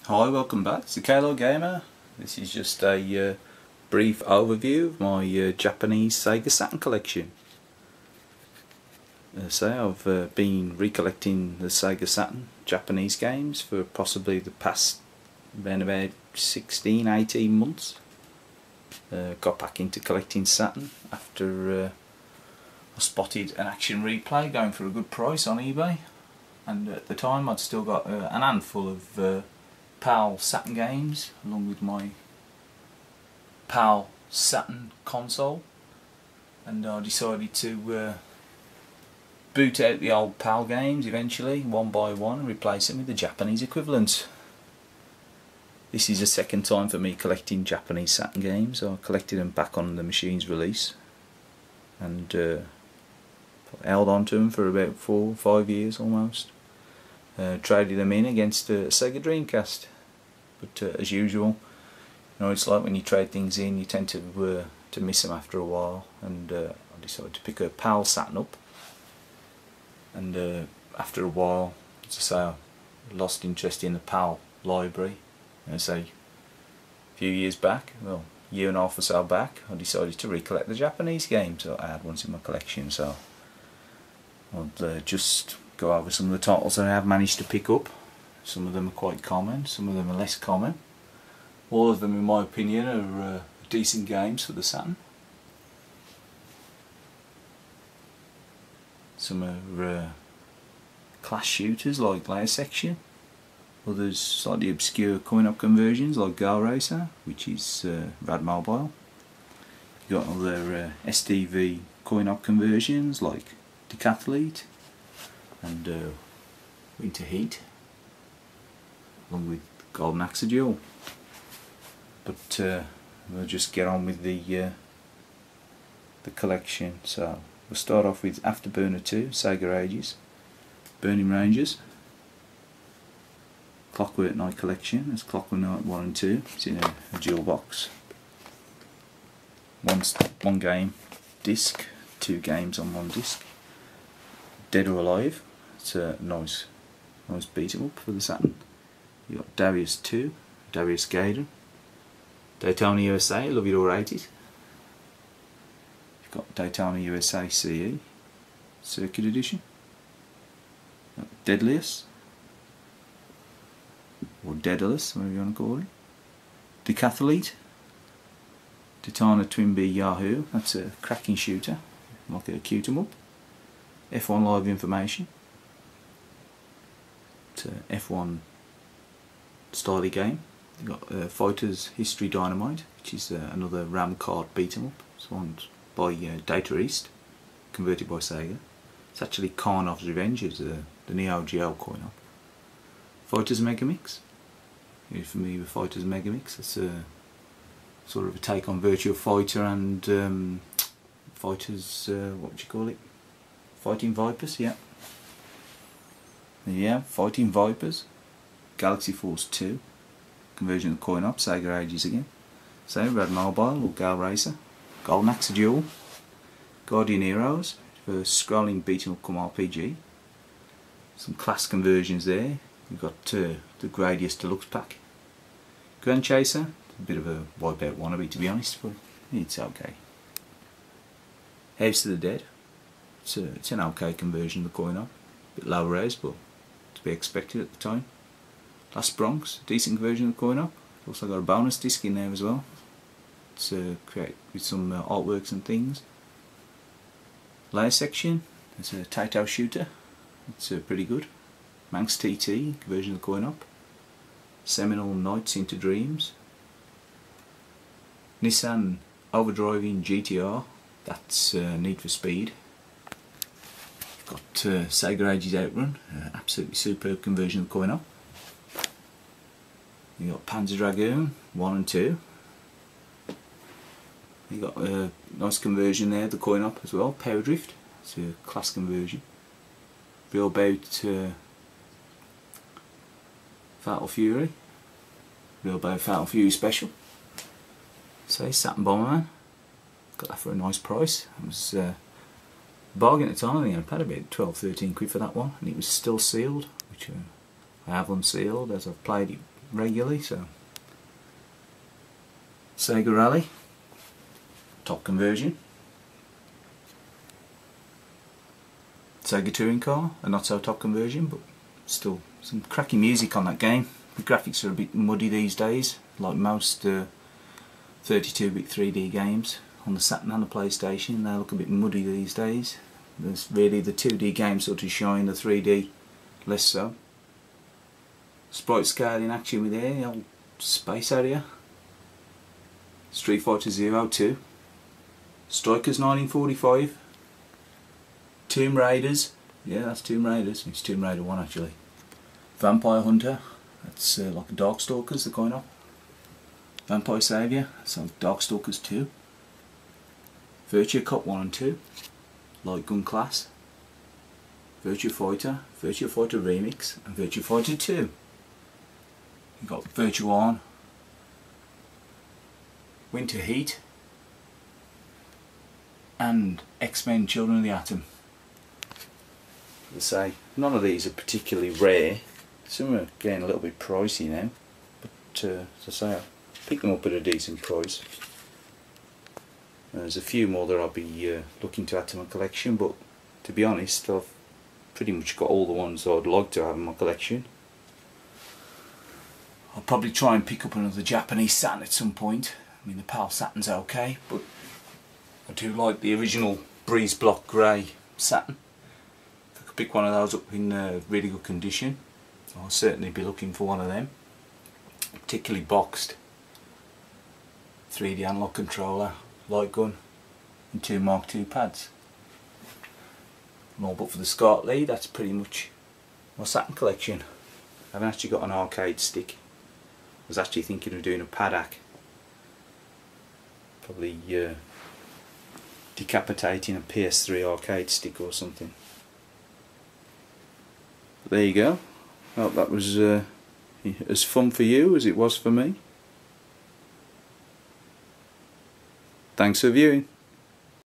Hi, welcome back. It's the Kalo Gamer. This is just a brief overview of my Japanese Sega Saturn collection. I've been recollecting the Sega Saturn Japanese games for possibly the past about 16-18 months. Got back into collecting Saturn after I spotted an action replay going for a good price on eBay, and at the time I'd still got an handful of PAL Saturn games along with my PAL Saturn console, and I decided to boot out the old PAL games eventually one by one and replace them with the Japanese equivalents. This is the second time for me collecting Japanese Saturn games. I collected them back on the machine's release and held on to them for about 4 or 5 years almost. Traded them in against a Sega Dreamcast, but as usual, you know, it's like when you trade things in, you tend to miss them after a while, and I decided to pick a PAL Saturn up, and after a while, as I say, I lost interest in the PAL library. And say a few years back, well, a year and a half or so back, I decided to recollect the Japanese games. So I had ones in my collection, so I'll just go over some of the titles that I have managed to pick up. Some of them are quite common, some of them are less common. All of them, in my opinion, are decent games for the Saturn. Some are class shooters like Layer Section. Others slightly obscure coin-op conversions like Gal Racer, which is Rad Mobile. You've got other SDV coin-op conversions like Decathlete and Winter Heat, along with Golden Axe Duel. But we'll just get on with the collection. So we'll start off with Afterburner 2, Sega Ages, Burning Rangers, Clockwork Knight Collection. There's Clockwork Knight 1 and 2. It's in a dual box. One game disc, 2 games on one disc. Dead or Alive. It's a nice beat 'em up for the Saturn. You got Darius 2, Darius Gaiden, Daytona USA, Love It or Hate It. You've got Daytona USA CE Circuit Edition. Deadliest, or Daedalus, whatever you want to call it. Decathlete, Daytona Twin B Yahoo, that's a cracking shooter, like a cute 'em up. F1 Live Information, it's a F1 style game. You've got Fighters History Dynamite, which is another RAM card beat 'em up. It's one by Data East, converted by Sega. It's actually Karnov's Revenge, is the Neo Geo coin-op. Fighters Megamix. You're familiar with Fighters Megamix? It's a sort of a take on Virtua Fighter and Fighters, what would you call it? Fighting Vipers, yeah. Yeah, Fighting Vipers. Galaxy Force 2. Conversion of coin-op, Sega Ages again. So, Rad Mobile or Gal Racer. Golden Axe Duel. Guardian Heroes for scrolling beat-em-up come RPG. Some class conversions there. You've got the Gradius Deluxe pack. Grand Chaser, a bit of a Wipeout wannabe to be honest, but it's okay. House of the Dead, it's an okay conversion of the coin-op. A bit low res, but to be expected at the time. Last Bronx, a decent conversion of the coin-op. Also got a bonus disc in there as well. It's created with some artworks and things. Layer Section, it's a Taito shooter. It's pretty good. Manx TT, conversion of the coin-op. Seminole Nights into Dreams. Nissan Overdriving GTR, that's Need for Speed. You've got Sega Ages Outrun, absolutely superb conversion of the coin-op. You've got Panzer Dragoon 1 and 2. You've got a nice conversion there, the coin-op as well, Power Drift, it's a class conversion. Real about Fatal Fury, Real about Fatal Fury Special. So Saturn Bomberman, got that for a nice price. It was a bargain at the time. I think I paid about 12-13 quid for that one, and it was still sealed, which I have unsealed as I've played it regularly, so Sega Rally, top conversion. Sega Touring Car, a not so top conversion, but still some cracking music on that game. The graphics are a bit muddy these days, like most 32-bit 3D games on the Saturn and the PlayStation. They look a bit muddy these days. There's really the 2D games sort of shine, the 3D less so. Sprite scale in action with here, the old space area. Street Fighter 02, Strikers 1945, Tomb Raiders, yeah that's Tomb Raiders, it's Tomb Raider 1 actually. Vampire Hunter, that's like a Darkstalkers, the kind of. Vampire Saviour, that's like Darkstalkers 2. Virtua Cop 1 and 2, Light Gun Class, Virtua Fighter Remix, and Virtua Fighter 2. You've got Virtua On, Winter Heat, and X-Men Children of the Atom. As I say, none of these are particularly rare. Some are getting a little bit pricey now, but as I say, I'll pick them up at a decent price. There's a few more that I'll be looking to add to my collection, but to be honest, I've pretty much got all the ones I'd like to have in my collection. I'll probably try and pick up another Japanese Saturn at some point. I mean, the PAL Saturn's okay, but I do like the original Breeze Block Grey Saturn. If I could pick one of those up in really good condition, I'll certainly be looking for one of them. Particularly boxed. 3D analog controller, light gun, and 2 Mark II pads. And all but for the SCART lead, that's pretty much my Saturn collection. I haven't actually got an arcade stick. I was actually thinking of doing a paddock. Probably decapitating a PS3 arcade stick or something. But there you go. Well, that was as fun for you as it was for me. Thanks for viewing.